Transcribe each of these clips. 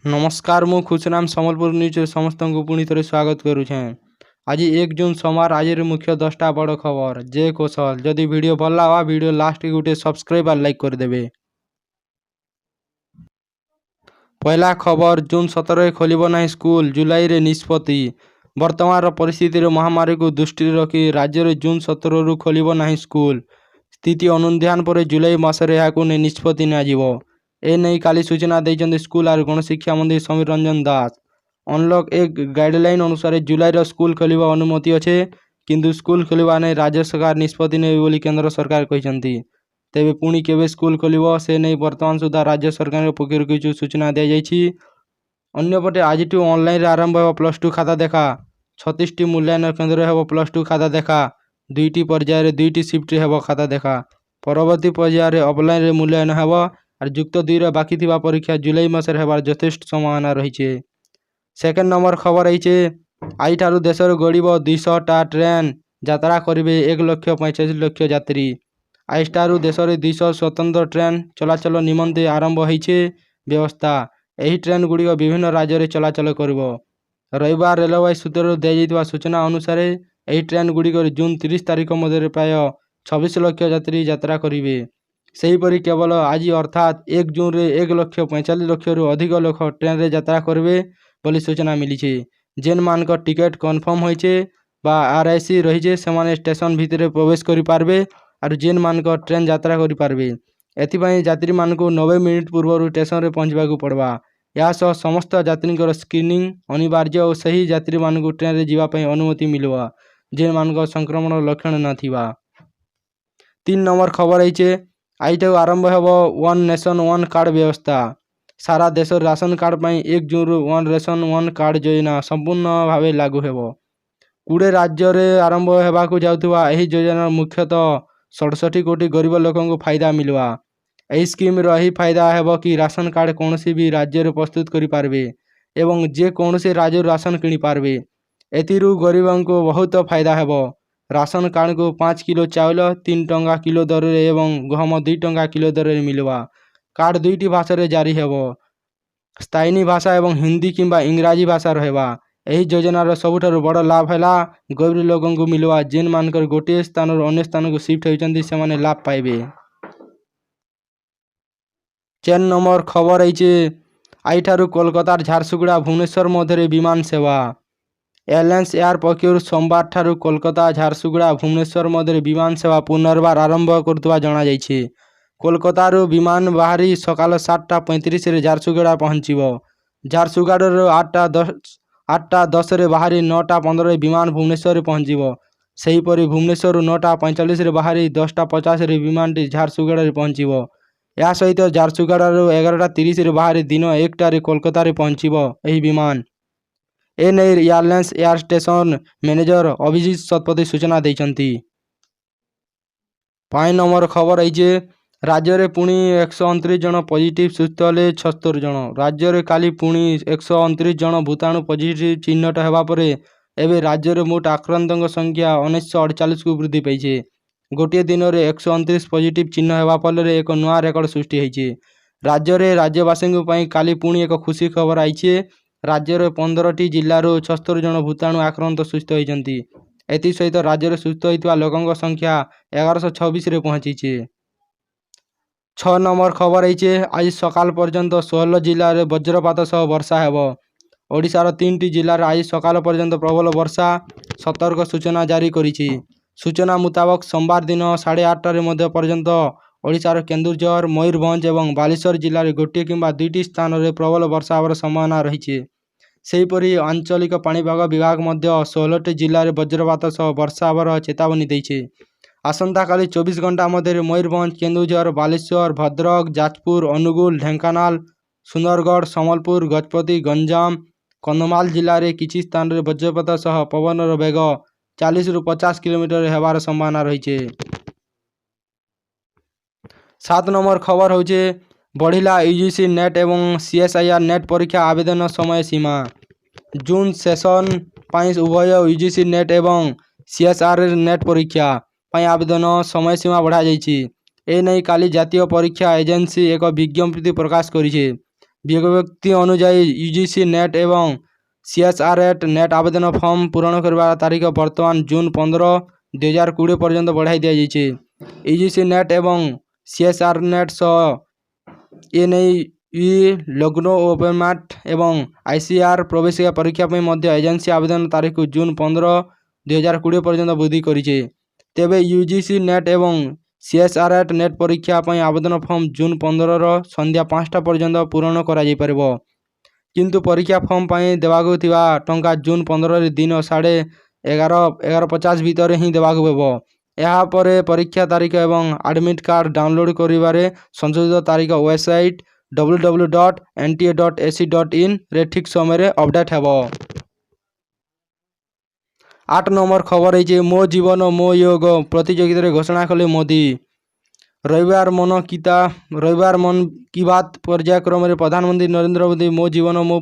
नमस्कार मु खुशराम सम्बलपुर न्यूज समस्त को पुणी थे स्वागत करुछे। आज 1 जून सोमवार। आज मुख्य 10टा बड़ खबर जय कौशल। जदि वीडियो भल लगा वीडियो लास्ट के गोटे सब्सक्राइब और लाइक करदेवे। पहला खबर जून 17 खोलिब ना स्कूल जुलाई रे निष्पत्ति। वर्तमान परिस्थिति महामारी को दृष्टि रखी राज्य में जून 17 रु खोलिब ना स्कूल। स्थिति अनुध्यान पर जुलाई मासरे यहाँ निष्पत्ति नियाजिबो। ए नहीं काली सूचना देते स्कूल और गणशिक्षा मंत्री समीर रंजन दास। अनलक एक गाइडलाइन अनुसार जुलाई स्कूल खोलिबा अनुमति अच्छे किंतु स्कूल खोलिबा नहीं राज्य सरकार निष्पत्ति ने बोली केंद्र सरकार कहते। तेबे पुणी केबे स्कूल खोलिबो से नहीं वर्तमान सुधा राज्य सरकार पक्षर किछु सूचना दी जाइछि। अन्यपटे आज ऑनलाइन आरंभ हो +2 खाता देखा। 36 टी मूल्यांकन केंद्र हो +2 खाता देखा। 2टी पर्यायर 2टी शिफ्ट हो खाता देखा। परवर्ती पर्यायर ऑफलाइन मूल्यांकन हो और युक्त 2 बाकी थिबा परीक्षा जुलाई मासरे हेबार यथेष्ट संभावना रही है। सेकेंड नंबर खबर है आई ठारू देश गड़ब 200टा ट्रेन यात्रा करेंगे 1,45,00,000 यात्री। आई ठारू देश में 200 स्वतंत्र ट्रेन चलाचल निमंते आरंभ होइछे व्यवस्था। यही ट्रेन गुड़िक विभिन्न राज्य में चलाचल कर। रविवार रेलवे सूत्र दिया सूचना अनुसार यही ट्रेन गुड़िक जून 30 तारीख मध्य प्राय 26 लाख यात्री यात्रा करेंगे। सेहीपरि केवल आज अर्थात 1 जून रे 1,45,00,000 रु अधिक लोक ट्रेन रे यात्रा करेंगे बोली सूचना मिली है। जेन मान टिकेट कन्फर्म होइछे बा आरआईसी रही से स्टेशन भितर प्रवेश करें और जेन मान ट्रेन यात्रा करें। एथिपाई यात्री मान 90 मिनिट पूर्व स्टेशन रे पहुँचवा पड़वा। या समस्त यात्री स्क्रीनिंग अनिवार्य और सही यात्री मान ट्रेन रे जीवाई अनुमति मिलवा जेन मान संक्रमण लक्षण नथिबा। 3 नंबर खबर है आई आरंभ हो वन नेशन वन कार्ड व्यवस्था। सारा देश राशन कार्ड पर 1 जून वन रेशन वन कार्ड योजना संपूर्ण भाव लागू हो। 20 राज्य में आरंभ होगा जाऊा यह योजना मुख्यतः 67 कोटी गरीब लोक फायदा मिलवा। यही स्कीम रही फायदा है कि राशन कार्ड कौन भी राज्य में प्रस्तुत करें एवं जे कौन राज्य राशन किणी पारबे। एथिरू गरीब को बहुत फायदा है। राशन कार्ड को 5 किलो चाउल 3 टंका किलो दर एवं गहम 2 टंका किलो दर मिलवा। कार्ड 2टी भाषा जारी है। स्थायी भाषा एवं हिंदी किंबा इंग्राजी भाषा रहबा। यही योजनार सबुठ बड़ लाभ है गरीब लोगों को मिलवा जेन मानकर गोटे स्थान अन्य स्थान को शिफ्ट होती से लाभ पाइबे। 4 नंबर खबर है आई ठारू कोलकाता झारसुगुड़ा भुवनेश्वर मध्य विमान सेवा। एयरलाइंस एयर पक्षर सोमवार ठारू कोलकाता झारसुगुड़ा भुवनेश्वर मध्य विमान सेवा पुनर्बार आरंभ करथुवा जणा जाइछे। कोलकातारू विमान बाहरी सकाल 7:35 रे झारसुगुड़ा पहुँचीबो। झारसुगुड़ारू 8:10 रे बाहरी 9:15 विमान भुवनेश्वर पहुँचीबो। सेहीपरि भुवनेश्वर 9:45 रे बाहरी 10:50 रे विमानटी झारसुगुड़ा पहुँचीबो। या सहित झारसुगुड़ारू 11:30 रे बाहरी दिन 1टारे कोलकाता रे पहुँचीबो एही विमान। ए नहीं airlines air station manager Abhijit Satpathy सूचना देइछंती। 5 नंबर खबर है राज्य में पुणी 129 जन पॉजिटिव सुस्थ हेले 76 जन। राज्य में काली पुणी 129 जन भूताणु पॉजिटिव चिन्हट होगापर एवं राज्य में मोट आक्रांतों संख्या 1948 को वृद्धि पाई। गोटे दिन में 129 पॉजिटिव चिन्ह होगा फल एक नुआ रेकर्ड सृष्टि होती। राज्य में राज्यवासी काली पुणी एक खुशी खबर आई। राज्य में 15टी जिलूर 76 जन भूताणु आक्रांत सुस्थ होती। एसहित राज्य में सुस्थ होता लोकों संख्या 1126 रे पहुंची। 6 नंबर खबर है आज सकाल पर्यंत 16 जिले में वज्रपात सह वर्षा हो। ओडिशार 3टी जिलार आज सकाल पर्यंत प्रबल वर्षा सतर्क सूचना जारी करिछि। सूचना मुताबक सोमवार दिन 8:30 मध्य पर्यंत ओडिशार केन्दुझर मयूरभंज और बालेश्वर जिले में गोटे किंबा 2टी स्थान में प्रबल वर्षा होवार संभावना रही। सेहीपरि आंचलिक पाणीपाग विभाग मध्य 16टी जिले में वज्रपात सह वर्षा होवार चेतावनी देइछे। आसंता काली 24 घंटा मध्य मयूरभंज केन्दुझर बालेश्वर भद्रक जाजपुर अनुगुल ढेंकानाल सुंदरगढ़ सम्बलपुर गजपति गंजाम कंधमाल जिले में किसी स्थान में वज्रपात सह पवन वेग 40 रु 50 किलोमीटर होवार संभावना रही। 7 नंबर खबर होचे बढ़िला यूजीसी नेट एवं सीएसआईआर नेट परीक्षा आवेदन समय सीमा। जून सेशन पाई उभय यूजीसी नेट एवं सीएसआर नेट परीक्षा पाई आवेदन समय सीमा बढ़ा जाइछि। ए नहीं काली जातीय परीक्षा एजेंसी एक विज्ञप्ति प्रकाश करिछे ବିଜ୍ଞପ୍ତି ଅନୁଯାୟୀ ୟୁଜିସି ନେଟ୍ ଏବଂ CSRET ନେଟ୍ ଆବେଦନ ଫର୍ମ ପୂରଣ କରିବା ତାରିଖ ବର୍ତ୍ତମାନ ଜୁନ୍ 15, 2020 ପର୍ଯ୍ୟନ୍ତ ବଢ଼ାଇ ଦିଆଯାଇଛି। ୟୁଜିସି ନେଟ୍ ଏବଂ CSRNet ସହ NAE ଲଗ୍ନ ଓପେନ୍ମାଟ୍ ଏବଂ ICR ପ୍ରବେଶିକା ପରୀକ୍ଷା ପାଇଁ ମଧ୍ୟ ଏଜେନ୍ସି ଆବେଦନ ତାରିଖକୁ ଜୁନ୍ 15, 2020 ପର୍ଯ୍ୟନ୍ତ ବୃଦ୍ଧି କରିଛି। ତେବେ ୟୁଜିସି ନେଟ୍ ଏବଂ CSRET ନେଟ୍ ପରୀକ୍ଷା ପାଇଁ ଆବେଦନ ଫର୍ମ ଜୁନ୍ 15ର ସନ୍ଧ୍ୟା 5ଟା ପର୍ଯ୍ୟନ୍ତ ପୂରଣ କରାଯାଇପାରିବ। କିନ୍ତୁ ପରୀକ୍ଷା ଫର୍ମ ପାଇଁ ଦେବାକୁ ଥିବା ଟଙ୍କା ଜୁନ୍ 15ରେ ଦିନ 11:50 ଭିତରେ ହିଁ ଦେବାକୁ ହେବ। ଏହାପରେ ପରୀକ୍ଷା ତାରିଖ ଏବଂ ଆଡମିଟ୍ କାର୍ଡ଼ ଡାଉନଲୋଡ୍ କରିବାରେ ସଂଶୋଧିତ ତାରିଖ ୱେବସାଇଟ୍ www.nta.ac.in ରେ ଠିକ୍ ସମୟରେ ଅପଡେଟ୍ ହେବ। 8 ନମ୍ବର ଖବର ହେଇଛି ମୋ ଜୀବନ ମୋ ୟୋଗ ପ୍ରତିଯୋଗିତାରେ ଘୋଷଣା କଲେ ମୋଦି। ରବିବାର ମନ କି ବାତ ପର୍ଯ୍ୟାୟକ୍ରମରେ ପ୍ରଧାନମନ୍ତ୍ରୀ ନରେନ୍ଦ୍ର ମୋଦି ମୋ ଜୀବନ ମୋ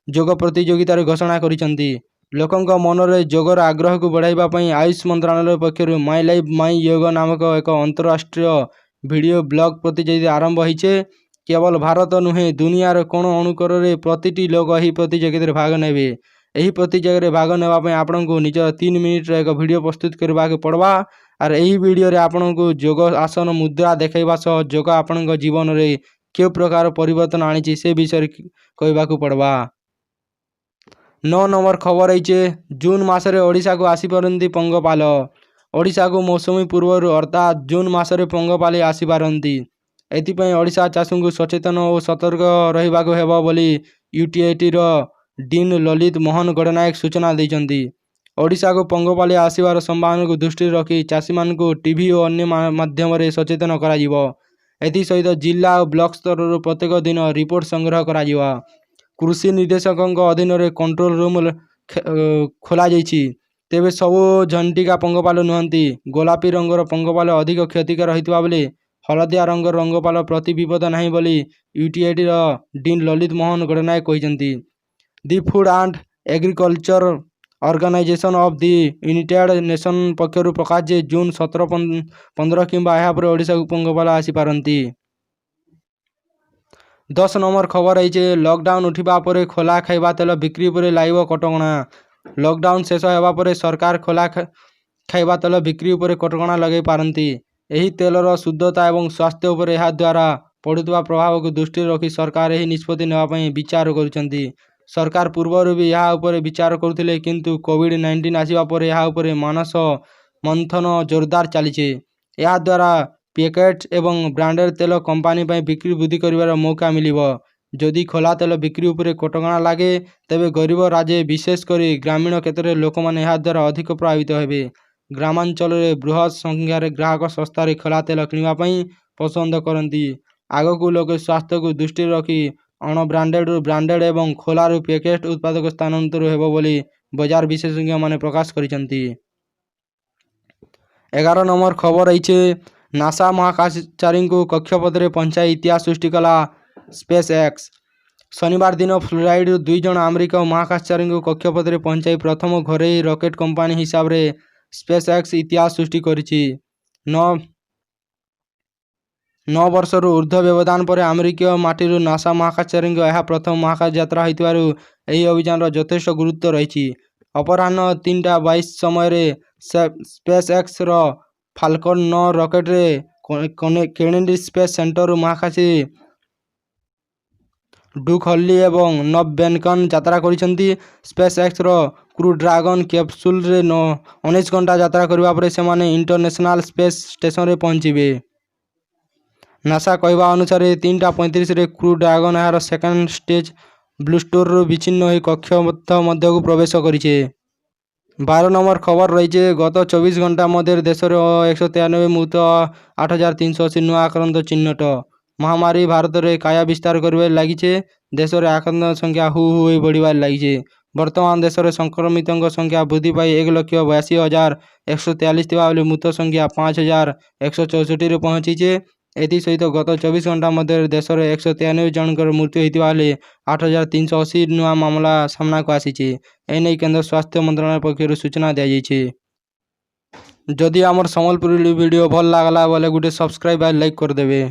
ଯୋଗ ପ୍ରତିଯୋଗିତାରେ ଘୋଷଣା କରିଛନ୍ତି। ଲୋକଙ୍କ ମନରେ ଯୋଗର ଆଗ୍ରହକୁ ବଢ଼ାଇବା ପାଇଁ ଆୟୁଷ ମନ୍ତ୍ରଣାଳୟ ପକ୍ଷରୁ ମାଇ ଲାଇଫ୍ ମାଇ ୟୋଗ ନାମକ ଏକ ଅନ୍ତରାଷ୍ଟ୍ରୀୟ ଭିଡ଼ିଓ ବ୍ଲଗ୍ ପ୍ରତିଯୋଗିତା ଆରମ୍ଭ ହୋଇଛି। କେବଳ ଭାରତ ନୁହେଁ, ଦୁନିଆର କୋଣ ଅନୁକୋଣରେ ପ୍ରତିଟି ଲୋକ ଏହି ପ୍ରତିଯୋଗିତାରେ ଭାଗ ନେବେ। ଏହି ପ୍ରତିଯୋଗିତାରେ ଭାଗ ନେବା ପାଇଁ ଆପଣଙ୍କୁ ନିଜର 3 ମିନିଟର ଏକ ଭିଡ଼ିଓ ପ୍ରସ୍ତୁତ କରିବାକୁ ପଡ଼ବା। ଆର ଏହି ଭିଡ଼ିଓରେ ଆପଣଙ୍କୁ ଯୋଗ ଆସନ ମୁଦ୍ରା ଦେଖାଇବା ସହ ଯୋଗ ଆପଣଙ୍କ ଜୀବନରେ କେଉଁ ପ୍ରକାର ପରିବର୍ତ୍ତନ ଆଣିଛି ସେ ବିଷୟରେ କହିବାକୁ ପଡ଼ବା। 9 ନମ୍ବର ଖବର ହେଇଛି ଜୁନ୍ ମାସରେ ଓଡ଼ିଶାକୁ ଆସିପାରନ୍ତି ପଙ୍ଗପାଳ। ଓଡ଼ିଶାକୁ ମୌସୁମୀ ପୂର୍ବରୁ ଅର୍ଥାତ୍ ଜୁନ୍ ମାସରେ ପଙ୍ଗପାଳ ଆସିପାରନ୍ତି। ଏଥିପାଇଁ ଓଡ଼ିଶା ଚାଷୀଙ୍କୁ ସଚେତନ ଓ ସତର୍କ ରହିବାକୁ ହେବ ବୋଲି ୟୁଟିଏଟିର ଡିନ୍ ଲଳିତ ମୋହନ ଗଡ଼ନାୟକ ସୂଚନା ଦେଇଛନ୍ତି। ଓଡ଼ିଶାକୁ ପଙ୍ଗପାଳ ଆସିବାର ସମ୍ଭାବନାକୁ ଦୃଷ୍ଟିରେ ରଖି ଚାଷୀମାନଙ୍କୁ ଟିଭି ଓ ଅନ୍ୟ ମାଧ୍ୟମରେ ସଚେତନ କରାଯିବ। ଏଥିସହିତ ଜିଲ୍ଲା ଓ ବ୍ଲକ ସ୍ତରରୁ ପ୍ରତ୍ୟେକ ଦିନ ରିପୋର୍ଟ ସଂଗ୍ରହ କରାଯିବ। କୃଷି ନିର୍ଦ୍ଦେଶକଙ୍କ ଅଧୀନରେ କଣ୍ଟ୍ରୋଲ ରୁମ୍ ଖୋଲାଯାଇଛି। ତେବେ ସବୁ ଝଣ୍ଟିକା ପଙ୍ଗପାଳ ନୁହନ୍ତି। ଗୋଲାପୀ ରଙ୍ଗର ପଙ୍ଗପାଳ ଅଧିକ କ୍ଷତିକାର ହୋଇଥିବା ବେଳେ ହଳଦିଆ ରଙ୍ଗର ପଙ୍ଗପାଳ ପ୍ରତି ବିପଦ ନାହିଁ ବୋଲି ୟୁଟିଏଟିର ଡିନ୍ ଲଳିତ ମୋହନ ଗଡ଼ନାୟକ କହିଛନ୍ତି। The Food and Agriculture Organization of the United Nation ପକ୍ଷରୁ ପ୍ରକାଶ ଯେ ଜୁନ୍ 17, 15 କିମ୍ବା ଏହାପରେ ଓଡ଼ିଶାକୁ ପଙ୍ଗପାଳ ଆସିପାରନ୍ତି। 10 ନମ୍ବର ଖବର ହେଇଛି ଲକଡାଉନ୍ ଉଠିବା ପରେ ଖୋଲା ଖାଇବା ତେଲ ବିକ୍ରି ଉପରେ ଲାଗିବ କଟକଣା। ଲକଡାଉନ୍ ଶେଷ ହେବା ପରେ ସରକାର ଖୋଲା ଖାଇବା ତେଲ ବିକ୍ରି ଉପରେ କଟକଣା ଲଗାଇ ପାରନ୍ତି। ଏହି ତେଲର ଶୁଦ୍ଧତା ଏବଂ ସ୍ୱାସ୍ଥ୍ୟ ଉପରେ ଏହା ଦ୍ୱାରା ପଡ଼ୁଥିବା ପ୍ରଭାବକୁ ଦୃଷ୍ଟିରେ ରଖି ସରକାର ଏହି ନିଷ୍ପତ୍ତି ନେବା ପାଇଁ ବିଚାର କରୁଛନ୍ତି। ସରକାର ପୂର୍ବରୁ ବି ଏହା ଉପରେ ବିଚାର କରୁଥିଲେ, କିନ୍ତୁ କୋଭିଡ୍-19 ଆସିବା ପରେ ଏହା ଉପରେ ମାନସ ମନ୍ଥନ ଜୋରଦାର ଚାଲିଛି। ଏହାଦ୍ୱାରା ପ୍ୟାକେଟ୍ ଏବଂ ବ୍ରାଣ୍ଡେଡ୍ ତେଲ କମ୍ପାନୀ ପାଇଁ ବିକ୍ରି ବୃଦ୍ଧି କରିବାର ମୌକା ମିଳିବ। ଯଦି ଖୋଲା ତେଲ ବିକ୍ରି ଉପରେ କଟକଣା ଲାଗେ, ତେବେ ଗରିବ ରାଜ୍ୟ ବିଶେଷ କରି ଗ୍ରାମୀଣ କ୍ଷେତ୍ରରେ ଲୋକମାନେ ଏହାଦ୍ୱାରା ଅଧିକ ପ୍ରଭାବିତ ହେବେ। ଗ୍ରାମାଞ୍ଚଳରେ ବୃହତ୍ ସଂଖ୍ୟାରେ ଗ୍ରାହକ ଶସ୍ତାରେ ଖୋଲା ତେଲ କିଣିବା ପାଇଁ ପସନ୍ଦ କରନ୍ତି। ଆଗକୁ ଲୋକେ ସ୍ୱାସ୍ଥ୍ୟକୁ ଦୃଷ୍ଟିରେ ରଖି ଅଣ-ବ୍ରାଣ୍ଡେଡରୁ ବ୍ରାଣ୍ଡେଡ୍ ଏବଂ ଖୋଲାରୁ ପ୍ୟାକେଟ୍ ଉତ୍ପାଦକୁ ସ୍ଥାନାନ୍ତର ହେବ ବୋଲି ବଜାର ବିଶେଷଜ୍ଞମାନେ ପ୍ରକାଶ କରିଛନ୍ତି। 11 ନମ୍ବର ଖବର ରହିଛି ନାସା ମହାକାଶଚାରୀଙ୍କୁ କକ୍ଷପଥରେ ପହଞ୍ଚାଇ ଇତିହାସ ସୃଷ୍ଟି କଲା ସ୍ପେସ୍ ଏକ୍ସ। ଶନିବାର ଦିନ ଫ୍ଲୋରିଡାରୁ 2 ଜଣ ଆମେରିକୀୟ ମହାକାଶଚାରୀଙ୍କୁ କକ୍ଷପଥରେ ପହଞ୍ଚାଇ ପ୍ରଥମ ଘରୋଇ ରକେଟ୍ କମ୍ପାନୀ ହିସାବରେ ସ୍ପେସ୍ ଏକ୍ସ ଇତିହାସ ସୃଷ୍ଟି କରିଛି। 9 ବର୍ଷରୁ ଉର୍ଦ୍ଧ୍ୱ ବ୍ୟବଧାନ ପରେ ଆମେରିକୀୟ ମାଟିରୁ ନାସା ମହାକାଶଚାରୀଙ୍କ ଏହା ପ୍ରଥମ ମହାକାଶ ଯାତ୍ରା ହୋଇଥିବାରୁ ଏହି ଅଭିଯାନର ଯଥେଷ୍ଟ ଗୁରୁତ୍ୱ ରହିଛି। ଅପରାହ୍ନ 3ଟା 22 ସମୟରେ ସ୍ପେସ୍ ଏକ୍ସର ଫାଲକନ୍ 9 ରକେଟରେ କେନେଡି ସ୍ପେସ୍ ସେଣ୍ଟରରୁ ମହାକାଶୀ ଡ୍ରୁକ୍ ହର୍ଲି ଏବଂ ନଭ୍ ବେନକନ୍ ଯାତ୍ରା କରିଛନ୍ତି। ସ୍ପେସ୍ ଏକ୍ସର କ୍ରୁ ଡ୍ରାଗନ୍ କ୍ୟାପସୁଲରେ 19 ଘଣ୍ଟା ଯାତ୍ରା କରିବା ପରେ ସେମାନେ ଇଣ୍ଟରନ୍ୟାସନାଲ ସ୍ପେସ୍ ଷ୍ଟେସନରେ ପହଞ୍ଚିବେ। ନାସା କହିବା ଅନୁସାରେ 3ଟା 35ରେ କ୍ରୁ ଡ୍ରାଗନ୍ ଏହାର ସେକେଣ୍ଡ ଷ୍ଟେଜ୍ ବୁଷ୍ଟରରୁ ବିଚ୍ଛିନ୍ନ ହୋଇ କକ୍ଷପଥ ମଧ୍ୟକୁ ପ୍ରବେଶ କରିছে। 12 ନମ୍ବର ଖବର ରହିଛି ଗତ 24 ଘଣ୍ଟା ମଧ୍ୟରେ ଦେଶରେ 193 ମୃତ, 8380 ନୂଆ ଆକ୍ରାନ୍ତ ଚିହ୍ନଟ। ମହାମାରୀ ଭାରତରେ କାୟା ବିସ୍ତାର କରିବାରେ ଲାଗିছে। ଦେଶରେ ଆକ୍ରାନ୍ତଙ୍କ ସଂଖ୍ୟା ହୁ ହୁ ହୋଇ ବଢ଼ିବାରେ ଲାଗିছে। ବର୍ତ୍ତମାନ ଦେଶରେ ସଂକ୍ରମିତଙ୍କ ସଂଖ୍ୟା ବୃଦ୍ଧି ପାଇ 1,82,143 ଥିବା ବେଳେ ମୃତ ସଂଖ୍ୟା 5,164ରେ ପହଞ୍ଚିছে। ଏଥିସହିତ ଗତ 24 ଘଣ୍ଟା ମଧ୍ୟରେ ଦେଶରେ 193 ଜଣଙ୍କର ମୃତ୍ୟୁ ହୋଇଥିବା ବେଳେ 8,380 ନୂଆ ମାମଲା ସାମ୍ନାକୁ ଆସିଛି। ଏନେଇ କେନ୍ଦ୍ର ସ୍ୱାସ୍ଥ୍ୟ ମନ୍ତ୍ରଣାଳୟ ପକ୍ଷରୁ ସୂଚନା ଦିଆଯାଇଛି। ଯଦି ଆମର ସମ୍ବଲପୁରୀ ଭିଡ଼ିଓ ଭଲ ଲାଗଲା ବୋଲେ ଗୋଟେ ସବସ୍କ୍ରାଇବ୍ ଆଉ ଲାଇକ୍ କରିଦେବେ।